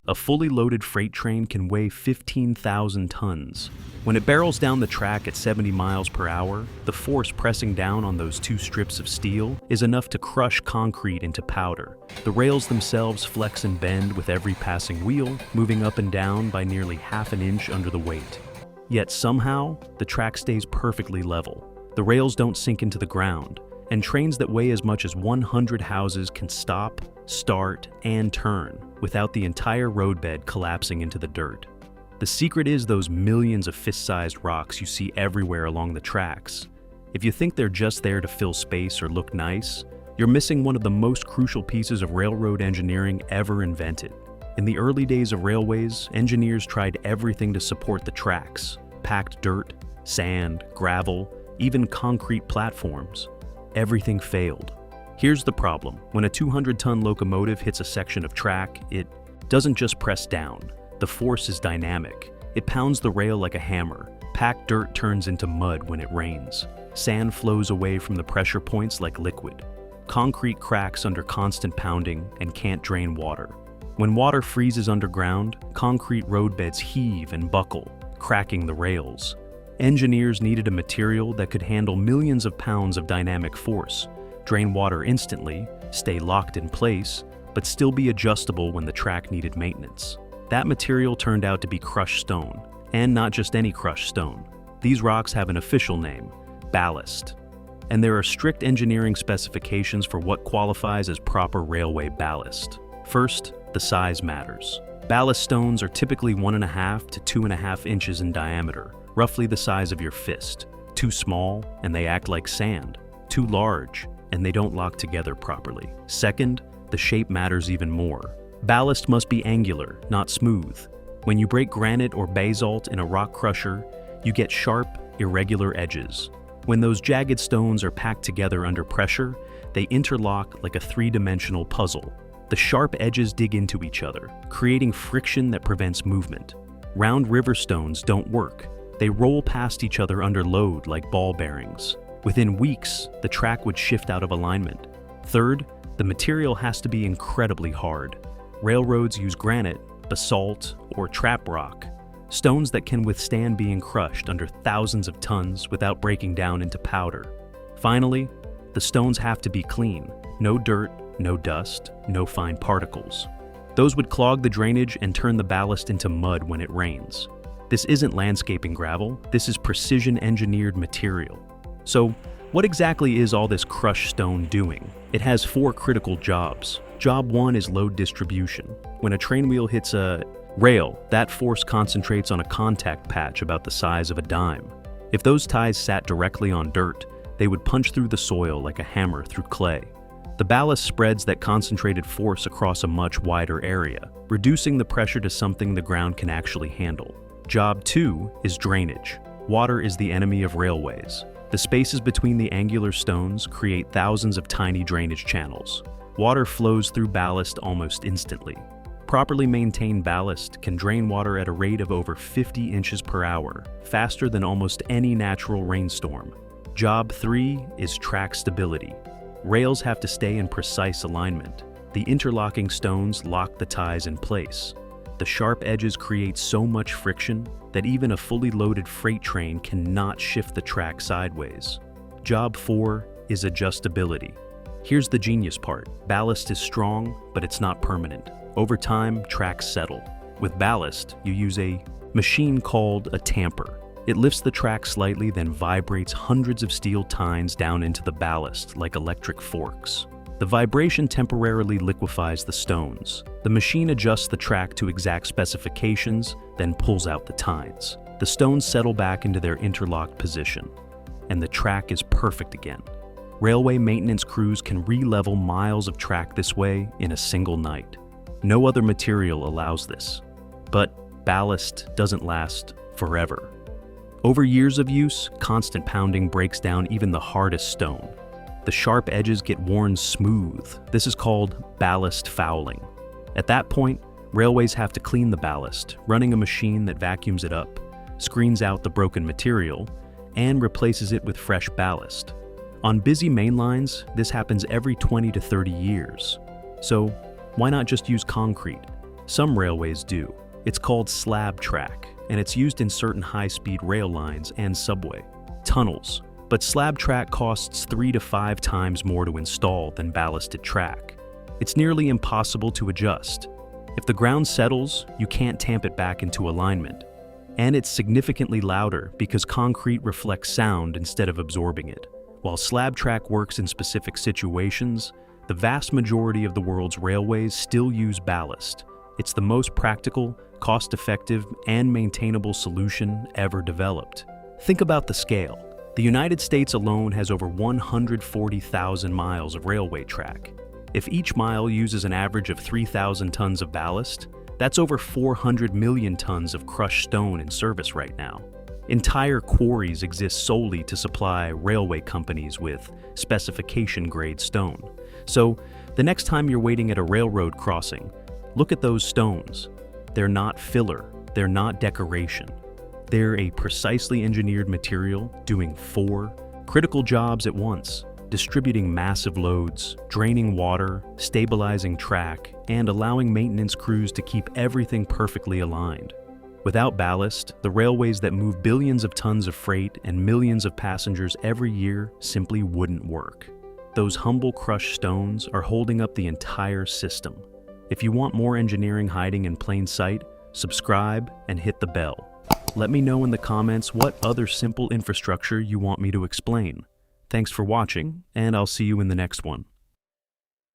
A fully loaded freight train can weigh 15,000 tons. When it barrels down the track at 70 miles per hour, the force pressing down on those two strips of steel is enough to crush concrete into powder. The rails themselves flex and bend with every passing wheel, moving up and down by nearly half an inch under the weight. Yet somehow, the track stays perfectly level. The rails don't sink into the ground, and trains that weigh as much as 100 houses can stop, start, and turn without the entire roadbed collapsing into the dirt. The secret is those millions of fist-sized rocks you see everywhere along the tracks. If you think they're just there to fill space or look nice, you're missing one of the most crucial pieces of railroad engineering ever invented. In the early days of railways, engineers tried everything to support the tracks: packed dirt, sand, gravel, even concrete platforms. Everything failed. Here's the problem. When a 200-ton locomotive hits a section of track, it doesn't just press down. The force is dynamic. It pounds the rail like a hammer. Packed dirt turns into mud when it rains. Sand flows away from the pressure points like liquid. Concrete cracks under constant pounding and can't drain water. When water freezes underground, concrete roadbeds heave and buckle, cracking the rails. Engineers needed a material that could handle millions of pounds of dynamic force, drain water instantly, stay locked in place, but still be adjustable when the track needed maintenance. That material turned out to be crushed stone, and not just any crushed stone. These rocks have an official name: ballast. And there are strict engineering specifications for what qualifies as proper railway ballast. First, the size matters. Ballast stones are typically 1.5 to 2.5 inches in diameter, roughly the size of your fist. Too small, and they act like sand. Too large, and they don't lock together properly. Second, the shape matters even more. Ballast must be angular, not smooth. When you break granite or basalt in a rock crusher, you get sharp, irregular edges. When those jagged stones are packed together under pressure, they interlock like a three-dimensional puzzle. The sharp edges dig into each other, creating friction that prevents movement. Round river stones don't work. They roll past each other under load like ball bearings. Within weeks, the track would shift out of alignment. Third, the material has to be incredibly hard. Railroads use granite, basalt, or trap rock, stones that can withstand being crushed under thousands of tons without breaking down into powder. Finally, the stones have to be clean. No dirt, no dust, no fine particles. Those would clog the drainage and turn the ballast into mud when it rains. This isn't landscaping gravel, this is precision-engineered material. So, what exactly is all this crushed stone doing? It has 4 critical jobs. Job 1 is load distribution. When a train wheel hits a rail, that force concentrates on a contact patch about the size of a dime. If those ties sat directly on dirt, they would punch through the soil like a hammer through clay. The ballast spreads that concentrated force across a much wider area, reducing the pressure to something the ground can actually handle. Job 2 is drainage. Water is the enemy of railways. The spaces between the angular stones create thousands of tiny drainage channels. Water flows through ballast almost instantly. Properly maintained ballast can drain water at a rate of over 50 inches per hour, faster than almost any natural rainstorm. Job 3 is track stability. Rails have to stay in precise alignment. The interlocking stones lock the ties in place. The sharp edges create so much friction that even a fully loaded freight train cannot shift the track sideways. Job 4 is adjustability. Here's the genius part. Ballast is strong, but it's not permanent. Over time, tracks settle. With ballast, you use a machine called a tamper. It lifts the track slightly, then vibrates hundreds of steel tines down into the ballast like electric forks. The vibration temporarily liquefies the stones. The machine adjusts the track to exact specifications, then pulls out the tines. The stones settle back into their interlocked position, and the track is perfect again. Railway maintenance crews can re-level miles of track this way in a single night. No other material allows this. But ballast doesn't last forever. Over years of use, constant pounding breaks down even the hardest stone. The sharp edges get worn smooth. This is called ballast fouling. At that point, railways have to clean the ballast, running a machine that vacuums it up, screens out the broken material, and replaces it with fresh ballast. On busy main lines, this happens every 20 to 30 years. So, why not just use concrete? Some railways do. It's called slab track, and it's used in certain high-speed rail lines and subway. Tunnels. But slab track costs 3 to 5 times more to install than ballasted track. It's nearly impossible to adjust. If the ground settles, you can't tamp it back into alignment. And it's significantly louder because concrete reflects sound instead of absorbing it. While slab track works in specific situations, the vast majority of the world's railways still use ballast. It's the most practical, cost-effective, and maintainable solution ever developed. Think about the scale. The United States alone has over 140,000 miles of railway track. If each mile uses an average of 3,000 tons of ballast, that's over 400 million tons of crushed stone in service right now. Entire quarries exist solely to supply railway companies with specification-grade stone. So, the next time you're waiting at a railroad crossing, look at those stones. They're not filler, they're not decoration. They're a precisely engineered material doing 4 critical jobs at once: distributing massive loads, draining water, stabilizing track, and allowing maintenance crews to keep everything perfectly aligned. Without ballast, the railways that move billions of tons of freight and millions of passengers every year simply wouldn't work. Those humble crushed stones are holding up the entire system. If you want more engineering hiding in plain sight, subscribe and hit the bell. Let me know in the comments what other simple infrastructure you want me to explain. Thanks for watching, and I'll see you in the next one.